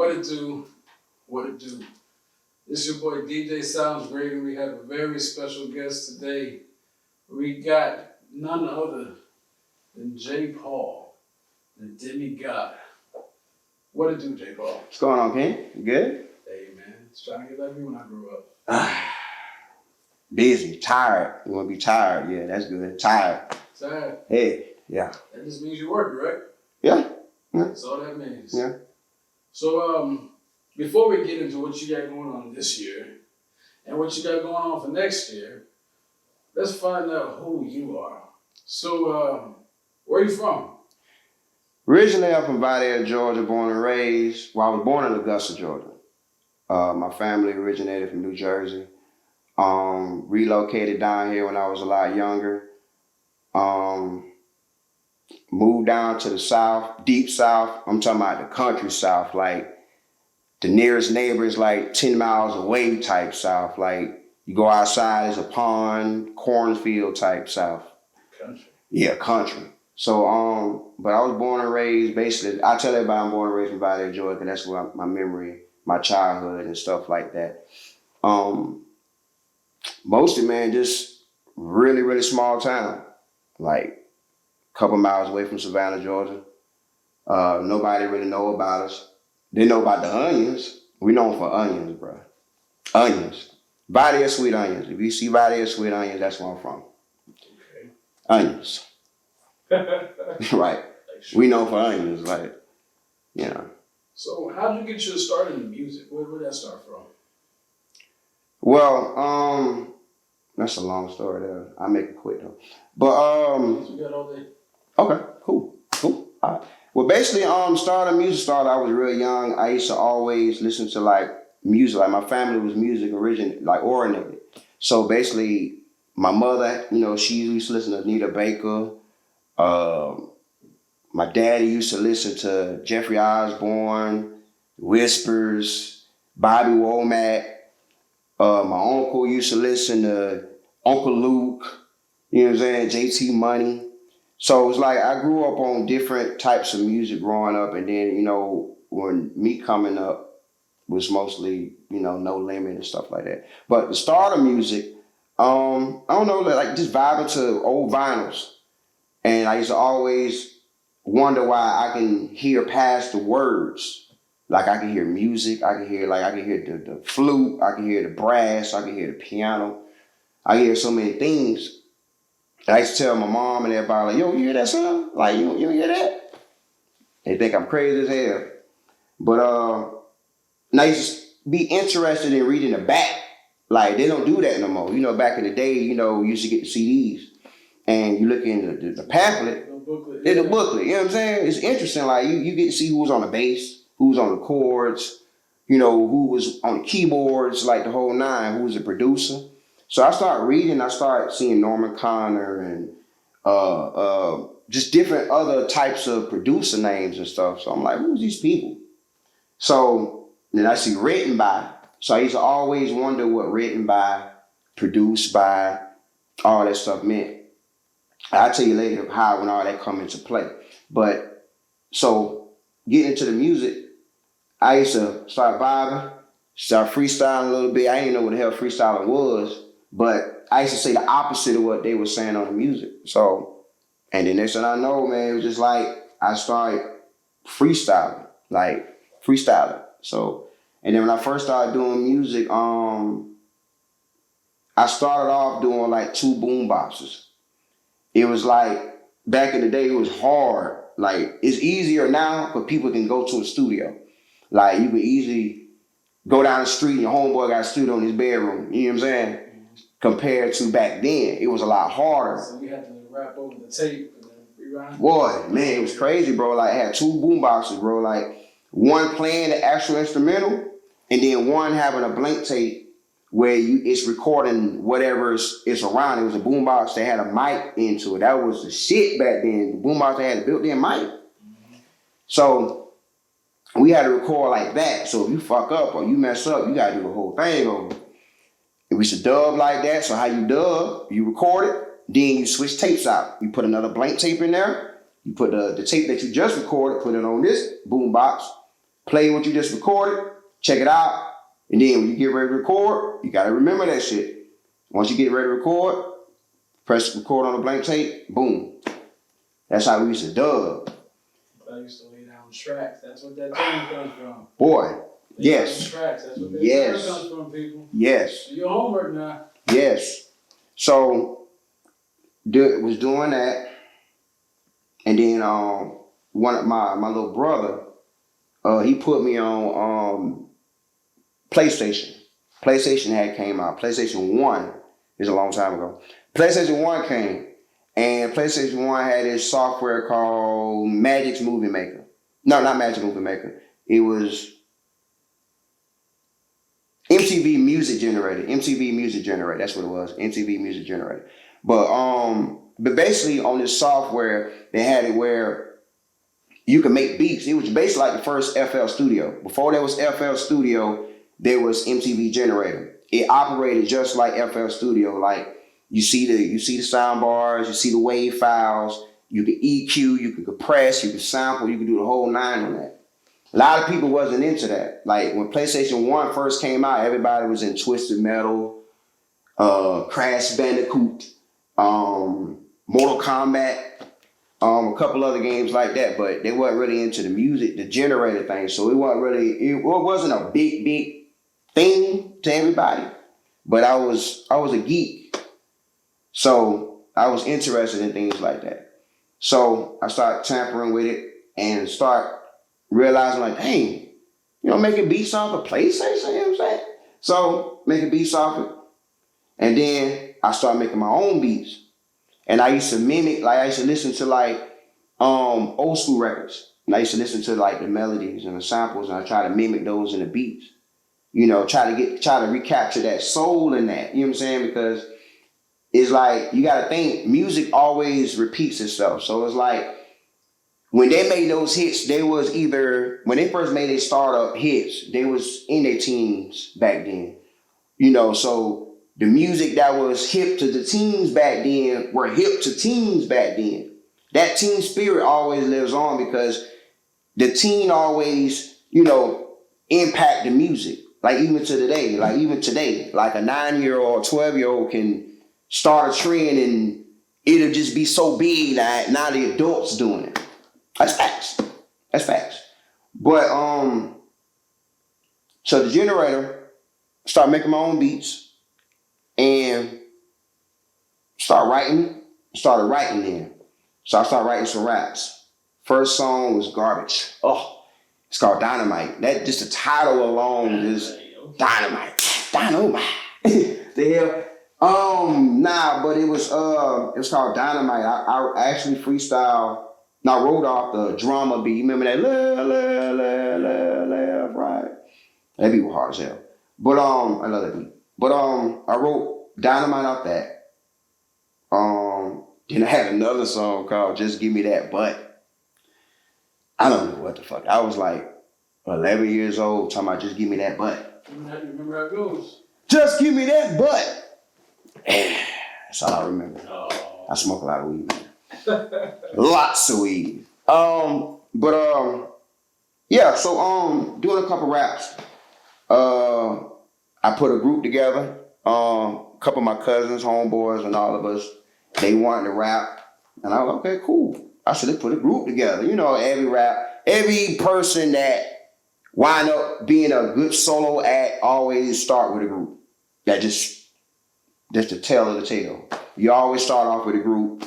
What it do? What it do? It's your boy DJ Sounds Great, and we have a very special guest today. We got none other than J. Paul, the Demigod. What it do, J. Paul? What's going on, Ken? You good? Hey, man. It's trying to get like me when I grew up. Busy, tired. You want to be tired? Yeah, that's good. Tired. Tired? Hey, yeah. That just means you work, right? Yeah. That's all that means. Yeah. So, before we get into what you got going on this year and what you got going on for next year, let's find out who you are. So, where are you from? Originally, I'm from Vidalia, Georgia, born and raised. Well, I was born in Augusta, Georgia. My family originated from New Jersey. Relocated down here when I was a lot younger. Moved down to the South, deep South. I'm talking about the country South, like the nearest neighbor is like 10 miles away type South. Like you go outside, there's a pond, cornfield type South. Country. Yeah, country. So, but I was born and raised, basically, I tell everybody I'm born and raised in Vidalia, Georgia, because that's where my memory, my childhood and stuff like that. Mostly, man, just really, really small town. Like a couple miles away from Savannah, Georgia. Nobody really know about us. They know about the onions. We known for onions, bro. Onions. Vidalia sweet onions. If you see Vidalia sweet onions, that's where I'm from. Okay. Onions. Right. We know for onions, like, you know. So how did you get your start in music? Where did that start from? Well, that's a long story there. I'll make it quick though. But We got all day. okay, cool. All right. Well, basically, music started. I was real young. I used to always listen to like music. Like my family was music oriented. So basically, my mother, she used to listen to Anita Baker. My daddy used to listen to Jeffrey Osborne, Whispers, Bobby Womack. My uncle used to listen to Uncle Luke, you know what I'm saying, JT Money. So it was like I grew up on different types of music growing up, and then, when me coming up was mostly, No Limit and stuff like that. But the start of music, I don't know, like just vibing to old vinyls. And I used to always wonder why I can hear past the words. Like I can hear music, I can hear the flute, I can hear the brass, I can hear the piano. I hear so many things. I used to tell my mom and everybody, like, yo, you hear that sound? Like, you hear that? They think I'm crazy as hell. But and I used to be interested in reading the back. Like, they don't do that no more. Back in the day, you used to get the CDs. And you look in the pamphlet, in the booklet, you know what I'm saying? It's interesting. Like, you get to see who was on the bass, who was on the chords, who was on the keyboards, like the whole nine, who was the producer. So I started reading, I started seeing Norman Connor and just different other types of producer names and stuff. So I'm like, who's these people? So then I see written by. So I used to always wonder what written by, produced by, all that stuff meant. I'll tell you later how and all that come into play. But so getting into the music, I used to start vibing, start freestyling a little bit. I didn't know what the hell freestyling was, but I used to say the opposite of what they were saying on the music. So, and the next thing I know, man, it was just like I started freestyling. So, and then when I first started doing music, I started off doing like 2 boom boxes. It was like, back in the day, it was hard. Like, it's easier now, but people can go to a studio. Like, you can easily go down the street and your homeboy got a studio in his bedroom. You know what I'm saying? Mm-hmm. Compared to back then, it was a lot harder. So we had to rap over the tape and then rewind. Boy, man, it was crazy, bro. Like, I had 2 boom boxes, bro. Like, one playing the actual instrumental, and then one having a blank tape where it's recording whatever is around. It was a boombox that had a mic into it. That was the shit back then. The boombox that had a built-in mic. Mm-hmm. So we had to record like that. So if you fuck up or you mess up, you gotta do the whole thing over. We used to dub like that. So how you dub, you record it, then you switch tapes out. You put another blank tape in there. You put the tape that you just recorded, put it on this boombox. play what you just recorded, check it out, and then when you get ready to record, you gotta remember that shit. Once you get ready to record, press record on a blank tape, boom. That's how we used to dub. I used to lay down tracks. That's what that term comes from. Boy, yes. Tracks. That's what that term comes from, people. Yes. Do your homework now. Yes. So, was doing that, and then one of my little brother, he put me on PlayStation. PlayStation had came out. PlayStation 1 is a long time ago. PlayStation 1 came, and PlayStation 1 had this software called Magic's Movie Maker. No, not Magic Movie Maker. It was MTV Music Generator. MTV Music Generator. That's what it was. MTV Music Generator. But basically on this software, they had it where you can make beats. It was basically like the first FL Studio. Before there was FL Studio, there was MTV Generator. It operated just like FL Studio. Like you see the sound bars, you see the wave files, you can EQ, you can compress, you can sample, you can do the whole nine on that. A lot of people wasn't into that. Like when PlayStation 1 first came out, everybody was in Twisted Metal, Crash Bandicoot, Mortal Kombat, a couple other games like that, but they weren't really into the music, the generator thing. So it wasn't a big thing to everybody. But I was a geek. So I was interested in things like that. So I started tampering with it and start realizing like, dang, making beats off of PlayStation, you know what I'm saying? So making beats off it. And then I started making my own beats. And I used to mimic, like I used to listen to like old school records. And I used to listen to like the melodies and the samples, and I try to mimic those in the beats. Try to recapture that soul in that. You know what I'm saying? Because it's like you gotta think music always repeats itself. So it's like when they made those hits, they was either when they first made their startup hits, they was in their teens back then. So the music that was hip to the teens back then were hip to teens back then. That teen spirit always lives on because the teen always, impact the music. Like even today, like a 9-year-old, 12-year-old can start a trend and it'll just be so big that now the adults doing it. That's facts. But so the generator started making my own beats and started writing then. So I started writing some raps. First song was garbage. Oh, it's called Dynamite. That just the title alone is Dynamite. The hell? But it was called Dynamite. I actually freestyle. Now I wrote off the drama beat. You remember that left, right? That beat was hard as hell. But I love that beat. But I wrote Dynamite off that. Then I had another song called Just Give Me That Butt. I don't know what the fuck. I was like 11 years old talking about Just Give Me That Butt. Remember how it goes? Just give me that butt. That's all I remember. Oh. I smoke a lot of weed, man. Lots of weed. Yeah, so doing a couple raps. I put a group together. A couple of my cousins, homeboys, and all of us, they wanted to rap. And I was like, okay, cool. I said, let's put a group together. Every person that wind up being a good solo act always start with a group. That's the tale of the tale. You always start off with a group.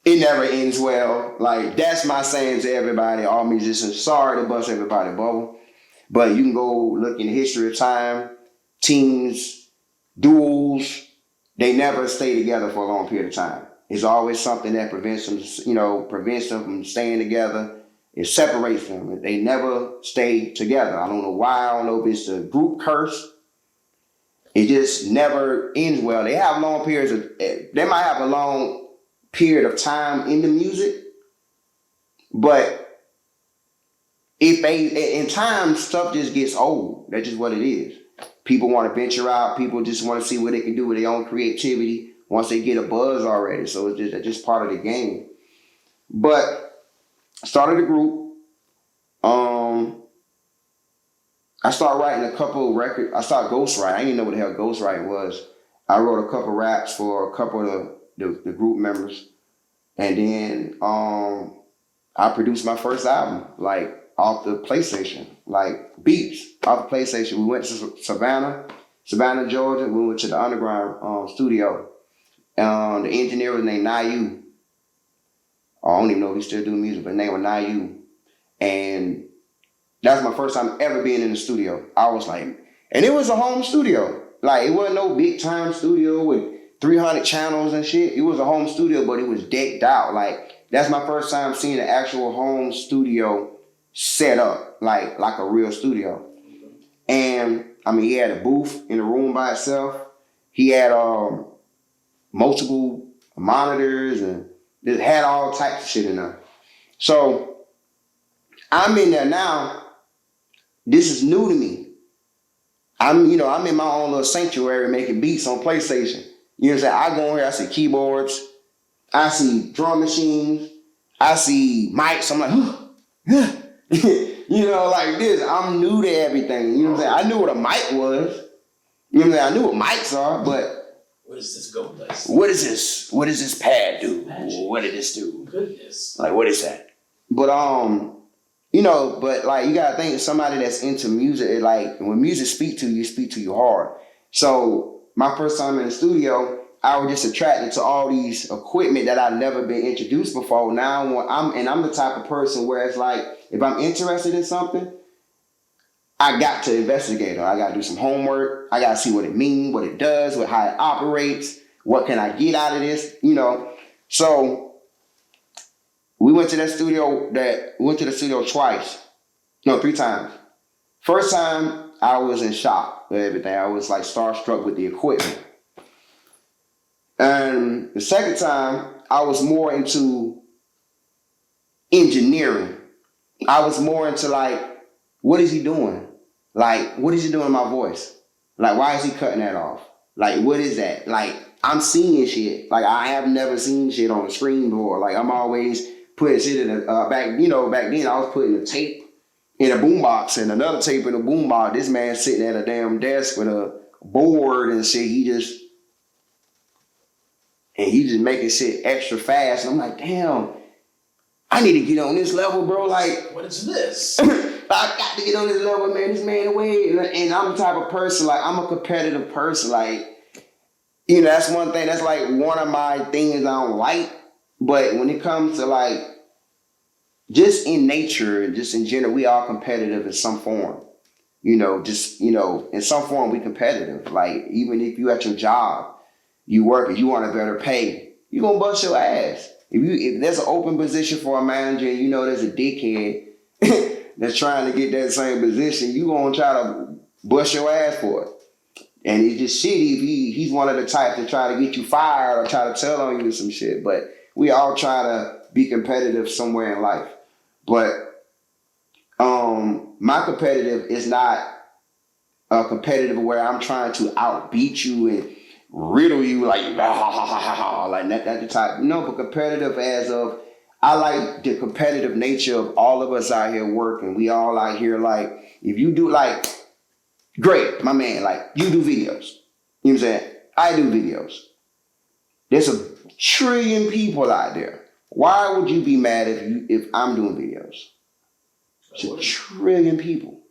It never ends well. Like, that's my saying to everybody, all musicians. Sorry to bust everybody's bubble. But you can go look in the history of time. Teams, duels, they never stay together for a long period of time. It's always something that prevents them from staying together. It separates them. They never stay together. I don't know why. I don't know if it's a group curse. It just never ends well. They have long periods they might have a long period of time in the music, but in time, stuff just gets old. That's just what it is. People want to venture out. People just want to see what they can do with their own creativity once they get a buzz already. So it's just part of the game. But started a group. I started writing a couple of records. I started ghostwriting. I didn't know what the hell ghostwriting was. I wrote a couple raps for a couple of the group members. And then I produced my first album, like off the PlayStation, like beats off the PlayStation. We went to Savannah, Georgia. We went to the underground studio. The engineer was named Nayu. I don't even know if he's still doing music, but his name was Nayu. And that was my first time ever being in the studio. I was like, and it was a home studio. Like, it wasn't no big time studio with 300 channels and shit. It was a home studio, but it was decked out. Like, that's my first time seeing an actual home studio set up, like a real studio. And I mean, he had a booth in the room by itself. He had multiple monitors and it had all types of shit in there. So I'm in there now. This is new to me. I'm in my own little sanctuary making beats on PlayStation. You know what I'm saying? I go in here, I see keyboards, I see drum machines, I see mics. I'm like, like this. I'm new to everything. You know what I'm saying? I knew what a mic was. You know what I'm saying? I knew what mics are, but what does this go like? What is this? What does this pad do? Magic. What did this do? Goodness. Like, what is that? But but like you gotta think of somebody that's into music. Like when music speak to you hard. So my first time in the studio, I was just attracted to all these equipment that I've never been introduced before. Now I'm the type of person where it's like if I'm interested in something, I got to investigate it. I got to do some homework. I got to see what it means, what it does, how it operates, what can I get out of this, So we went to the studio twice. No, 3 times. First time, I was in shock with everything. I was like starstruck with the equipment. And the second time, I was more into engineering. I was more into like, what is he doing? Like, what is he doing in my voice? Like, why is he cutting that off? Like, what is that? Like, I'm seeing shit. Like, I have never seen shit on the screen before. Like, I'm always putting shit in back then I was putting a tape in a boombox and another tape in a boombox. This man sitting at a damn desk with a board and shit. He's just making shit extra fast. And I'm like, damn, I need to get on this level, bro. Like, what is this? I got to get on this level, man. This man away. And I'm the type of person, like, I'm a competitive person. Like, that's one thing. That's like one of my things I don't like. But when it comes to like, just in nature, just in general, we are competitive in some form. In some form we competitive. Like, even if you at your job, you work and you want a better pay, you gonna bust your ass. If there's an open position for a manager and there's a dickhead that's trying to get that same position, you gonna try to bust your ass for it. And it's just shitty if he's one of the type to try to get you fired or try to tell on you some shit. But we all try to be competitive somewhere in life. But my competitive is not a competitive where I'm trying to outbeat you and riddle you like like that the type. No, but competitive as of I like the competitive nature of all of us out here working. We all out here like if you do like great, my man, like you do videos. You know what I'm saying? I do videos. There's a trillion people out there. Why would you be mad if I'm doing videos? It's a trillion people.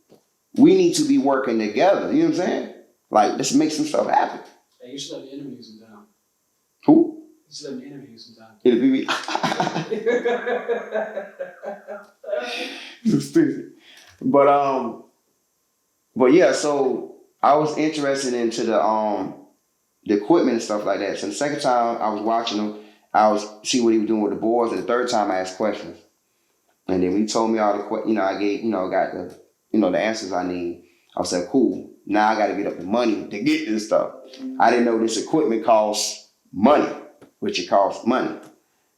We need to be working together. You know what I'm saying? Like, let's make some stuff happen. Hey, you should let me interview sometime. Who? You should let me interview sometime. Interview me. Stupid. But yeah, so I was interested into the equipment and stuff like that. So the second time I was watching him, I was see what he was doing with the boards, and the third time I asked questions. And then he told me all the questions, I gave, got the, the answers I need. I said, cool. Now I got to get up the money to get this stuff. I didn't know this equipment costs money, which it costs money.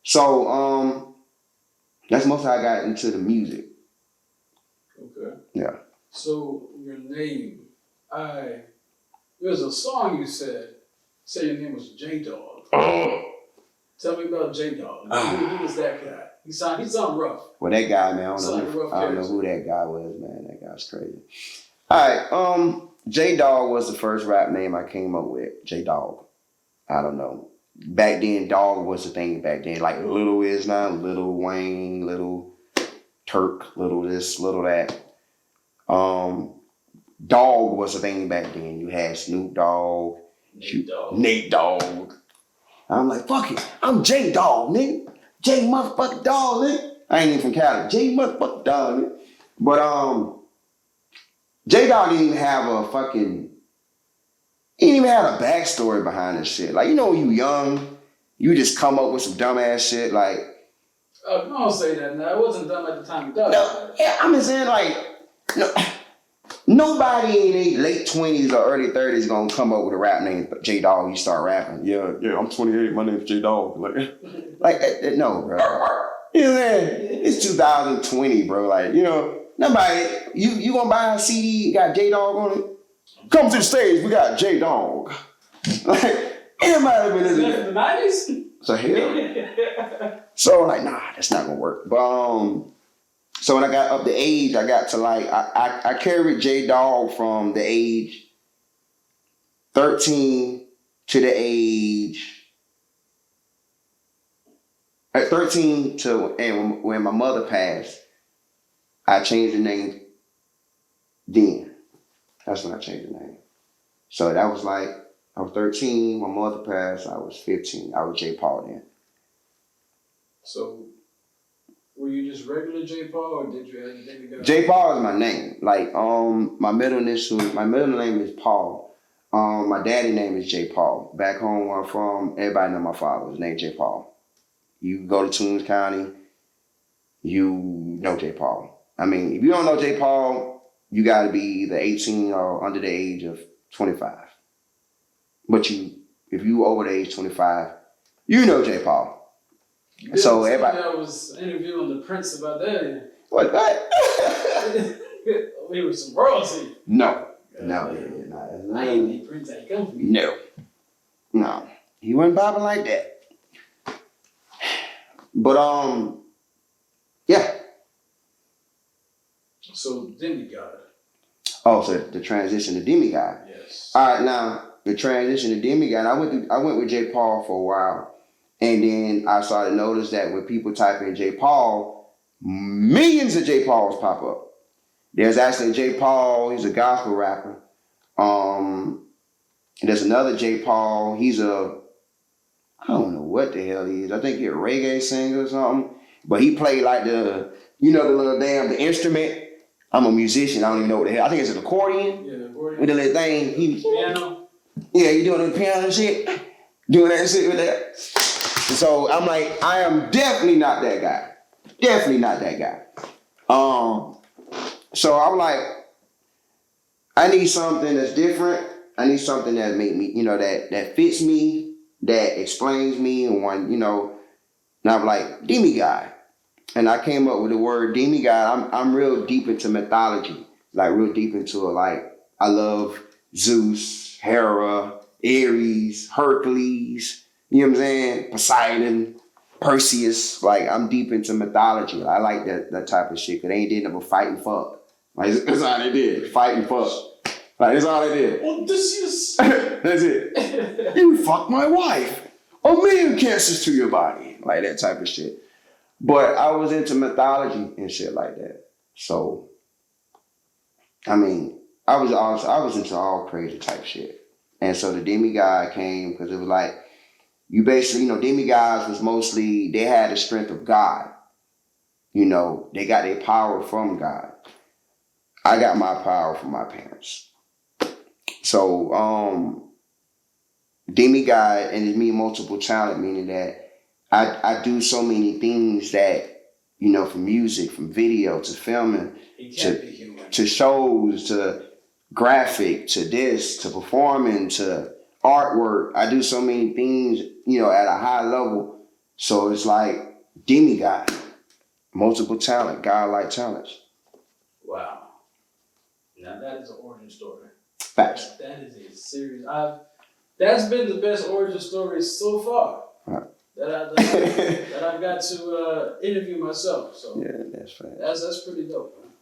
So that's most how I got into the music. Okay. Yeah. So your name, there's a song you said your name was J-Dog. Oh. Tell me about J-Dog. Who was that guy? He sound rough. Well, that guy, man, I don't know Rough who that guy was, man. That guy's crazy. Alright, J Dog was the first rap name I came up with. J Dog. I don't know. Back then, dog was the thing back then. Like Little is now, Little Wayne, Little Turk, Little this, Little that. Dog was the thing back then. You had Snoop Dogg, Nate Dogg. I'm like, fuck it. I'm J Dog, nigga. J motherfucking Dog, nigga. I ain't even from Cali. J motherfucking Dog, nigga. But J Dog didn't even have a fucking, he didn't even have a backstory behind this shit. Like, you know, when you young, you just come up with some dumbass shit. Like, oh, don't say that now. It wasn't dumb at the time you died. no, yeah, I'm just saying, like, no, nobody in their late 20s or early 30s gonna come up with a rap name J Dog. You start rapping. Yeah, I'm 28. My name's J Dog. Like, no, bro. You know what I'm saying? It's 2020, bro. Like, you know, nobody. You gonna buy a CD got J Dog on it? Come to the stage. We got J Dog. Like, anybody been listening to that? The 90s? So hell. So like, nah, that's not gonna work. But so when I got up the age, I got to like I carried J Dog from the age 13 to the age 13 to, and when my mother passed, I changed the name then. That's when I changed the name. So that was like, I was 13, my mother passed, I was 15. I was J Paul then. So, were you just regular J Paul, or did you have anything? J Paul is my name. Like, my middle name is Paul. My daddy name is J Paul. Back home where I'm from, everybody know my father. His name J Paul. You go to Toombs County, you know J Paul. I mean, if you don't know J Paul, you got to be either 18 or under the age of 25. But if you over the age 25, you know J Paul. Yeah, so everybody. I was interviewing the Prince about that. What? He was some royalty. No. I ain't the Prince that come from. No. He wasn't bobbing like that. But yeah. So Demigod. Oh, so the transition to Demigod. Yes. All right, now the transition to Demigod. I went with J Paul for a while, and then I started to notice that when people type in J Paul, millions of J Pauls pop up. There's actually J Paul. He's a gospel rapper. There's another J Paul. I don't know what the hell he is. I think he's a reggae singer or something. But he played like the little the instrument. I'm a musician. I don't even know what the hell. I think it's an accordion. Yeah, the accordion. With the little thing. Piano. Yeah, you doing the piano shit. Doing that shit with that. So I'm like, I am definitely not that guy. Definitely not that guy. So I'm like, I need something that's different. I need something that make me, that fits me, that explains me, and and I'm like, Demigod. And I came up with the word Demigod. I'm real deep into mythology, like real deep into it. Like, I love Zeus, Hera, Ares, Hercules, you know what I'm saying? Poseidon, Perseus. Like, I'm deep into mythology. I like that type of shit, because they ain't did nothing but fight and fuck. Like, that's all they did, fight and fuck. Like, that's all they did. Odysseus. That's it. You fucked my wife. 1,000,000 cancers to your body. Like, that type of shit. But I was into mythology and shit like that. So, I mean, I was into all crazy type shit. And so the Demigod came because it was like, you basically, demigods was mostly, they had the strength of God. They got their power from God. I got my power from my parents. So, Demigod, and it means multiple talent, meaning that I do so many things that, from music, from video to filming, to shows, to graphic, to this, to performing, to artwork. I do so many things, at a high level. So it's like Demigod, multiple talent, God-like talents. Wow. Now that is an origin story. Facts. That is a serious. That's been the best origin story so far. Right. That I've got to interview myself. So yeah, that's fact. That's pretty dope, man.